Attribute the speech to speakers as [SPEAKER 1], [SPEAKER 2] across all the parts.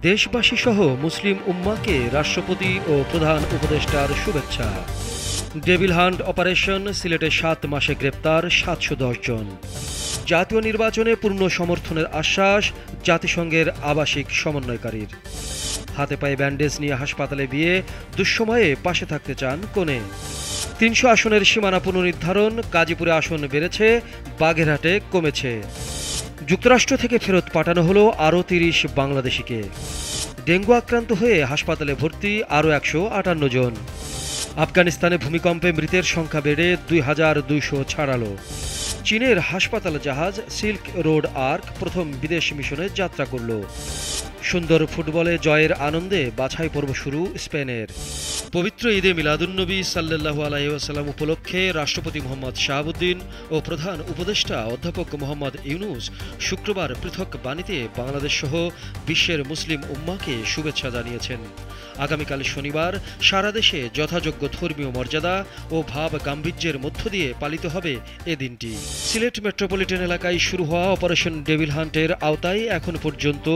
[SPEAKER 1] দেশবাসী সহ মুসলিম উম্মাকে রাষ্ট্রপতি ও প্রধান উপদেষ্টার শুভেচ্ছা। ডেভিল হান্ট অপারেশন, সিলেটে 7 মাসে গ্রেপ্তার 710 জন। জাতীয় নির্বাচনে পূর্ণ সমর্থনের আশ্বাস জাতিসংঘের আবাসিক সমন্বয়কারীর। হাতে পায়ে ব্যান্ডেজ নিয়ে হাসপাতালে বিয়ে, দুঃসময়ে পাশে থাকতে চান কনে। 300 আসনের সীমানা পুনর্নির্ধারণ, গাজীপুরে আসন বেড়েছে, বাগেরহাটে কমেছে। যুক্তরাষ্ট্র থেকে ফেরত পাঠানো হলো আরও 30 বাংলাদেশিকে। ডেঙ্গু আক্রান্ত হয়ে হাসপাতালে ভর্তি আরও 158 জন। আফগানিস্তানে ভূমিকম্পে মৃতের সংখ্যা বেড়ে 2200 ছাড়ালো। চীনের হাসপাতাল জাহাজ সিল্ক রোড আর্ক প্রথম বিদেশ মিশনে যাত্রা করল। সুন্দর ফুটবলে জয়ের আনন্দে বাছাই পর্ব শুরু স্পেনের। পবিত্র ঈদে মিলাদুন্নবী সাল্লাল্লাহু আলাইহি ওয়াসাল্লাম উপলক্ষে রাষ্ট্রপতি মোহাম্মদ শাহাবুদ্দিন ও প্রধান উপদেষ্টা অধ্যাপক মোহাম্মদ ইউনুস শুক্রবার পৃথক বাণীতে বাংলাদেশসহ বিশ্বের মুসলিম উম্মাকে শুভেচ্ছা জানিয়েছেন। আগামীকাল শনিবার সারা দেশে যথাযোগ্য ধর্মীয় মর্যাদা ও ভাব গাম্ভীর্যের মধ্য দিয়ে পালিত হবে এ দিনটি। সিলেট মেট্রোপলিটন এলাকায় শুরু হওয়া অপারেশন ডেভিল হান্টের আওতায় এখন পর্যন্ত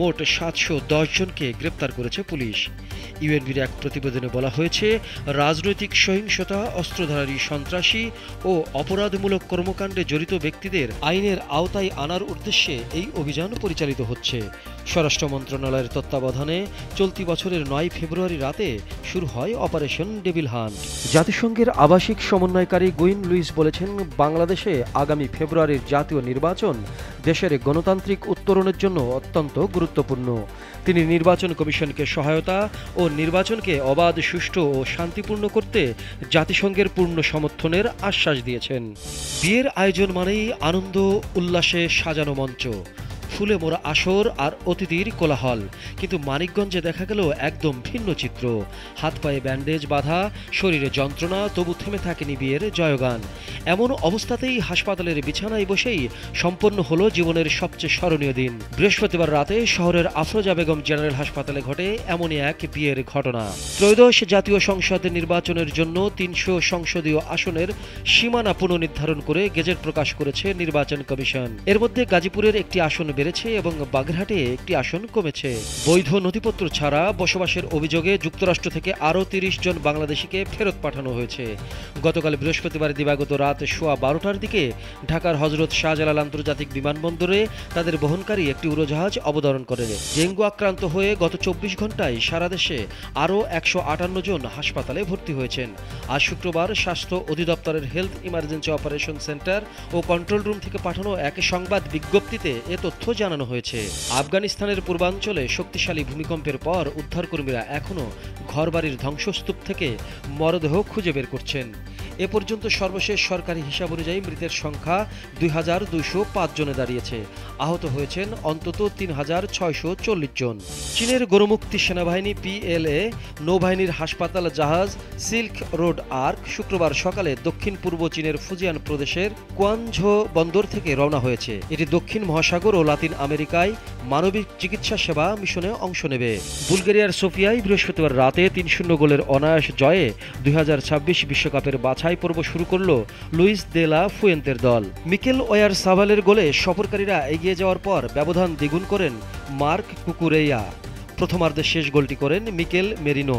[SPEAKER 1] মোট 710 জনকে গ্রেপ্তার করেছে পুলিশ। ইউএনবির এক প্রতিবেদনে বলা হয়েছে, রাজনৈতিক সহিংসতা, অস্ত্রধারী সন্ত্রাসী ও অপরাধমূলক কর্মকাণ্ডে জড়িত ব্যক্তিদের আইনের আওতায় আনার উদ্দেশ্যে এই অভিযান পরিচালিত হচ্ছে। স্বরাষ্ট্র মন্ত্রণালয়ের তত্ত্বাবধানে চলতি বছরের 9 ফেব্রুয়ারি রাতে শুরু হয় অপারেশন ডেভিল হান্ট। জাতিসংঘের আবাসিক সমন্বয়কারী গুইন লুইস বলেছেন, বাংলাদেশে আগামী ফেব্রুয়ারির জাতীয় নির্বাচন দেশের গণতান্ত্রিক উত্তরণের জন্য অত্যন্ত গুরুত্বপূর্ণ। তিনি নির্বাচন কমিশনকে সহায়তা ও নির্বাচনকে অবাধ, সুষ্ঠু ও শান্তিপূর্ণ করতে জাতিসংঘের পূর্ণ সমর্থনের আশ্বাস দিয়েছেন। বিয়ের আয়োজন মানেই আনন্দ উল্লাসে সাজানো মঞ্চ, ফুলে মোড়া আসর আর অতিথির কোলাহল। কিন্তু মানিকগঞ্জে দেখা গেল একদম ভিন্ন চিত্র। হাত পায়ে ব্যান্ডেজ বাঁধা, শরীরে যন্ত্রণা, তবু থেমে থাকেনি বিয়ের জয়গান। এমন অবস্থাতেই হাসপাতালের বিছানায় বসেই সম্পন্ন হলো জীবনের সবচেয়ে স্মরণীয় দিন। বৃহস্পতিবার রাতে শহরের আফরোজা বেগম জেনারেল হাসপাতালে ঘটে এমনই এক বিয়ের ঘটনা। ত্রয়োদশ জাতীয় সংসদ নির্বাচনের জন্য 300 সংসদীয় আসনের সীমানা পুনর্নির্ধারণ করে গেজেট প্রকাশ করেছে নির্বাচন কমিশন। এর মধ্যে গাজীপুরের একটি আসন বেড়েছে এবং বাগেরহাটে একটি আসন কমেছে। বৈধ নথিপত্র ছাড়া বসবাসের অভিযোগে যুক্তরাষ্ট্র থেকে আরও 30 জন বাংলাদেশিকে ফেরত পাঠানো হয়েছে। গতকাল বৃহস্পতিবার দিবাগত রাত 12:15টার দিকে ঢাকার হযরত শাহজালাল আন্তর্জাতিক বিমানবন্দরে তাদের বহনকারী একটি উড়োজাহাজ অবতরণ করে। ডেঙ্গু আক্রান্ত হয়ে গত 24 ঘন্টায় সারা দেশে আরও 158 জন হাসপাতালে ভর্তি হয়েছেন। আজ শুক্রবার স্বাস্থ্য অধিদপ্তরের হেলথ ইমার্জেন্সি অপারেশন সেন্টার ও কন্ট্রোল রুম থেকে পাঠানো এক সংবাদ বিজ্ঞপ্তিতে এ তথ্য জানানো হয়েছে। আফগানিস্তানের পূর্বাঞ্চলে শক্তিশালী ভূমিকম্পের পর উদ্ধারকর্মীরা এখনও ঘরবাড়ির ধ্বংসস্তূপ থেকে মরদেহ খুঁজে বের করছেন। এ পর্যন্ত সর্বশেষ সরকারি হিসাব অনুযায়ী মৃতের সংখ্যা 2205 জনে দাঁড়িয়েছে। আহত হয়েছেন অন্তত 3640 জন। চীনের গণমুক্তি সেনাবাহিনী PLA নৌবাহিনীর হাসপাতাল জাহাজ সিল্ক রোড আর্ক শুক্রবার সকালে দক্ষিণ পূর্ব চীনের ফুজিয়ান প্রদেশের কুয়ানঝো বন্দর থেকে রওনা হয়েছে। এটি দক্ষিণ মহাসাগর ও লাতিন আমেরিকায় মানবিক চিকিৎসা সেবা মিশনে অংশ নেবে। বুলগেরিয়ার সোফিয়ায় বৃহস্পতিবার রাতে 3-0 গোলের অনায়াস জয়ে 2026 বিশ্বকাপের বাছাই পর্ব শুরু করল লুইস দে লা ফুয়েন্তের দল। মিকেল ওয়ার সাভালের গোলে সফরকারীরা এগিয়ে যাওয়ার পর ব্যবধান দ্বিগুণ করেন মার্ক কুকুরেয়া। প্রথমার্ধে শেষ গোলটি করেন মিকেল মেরিনো।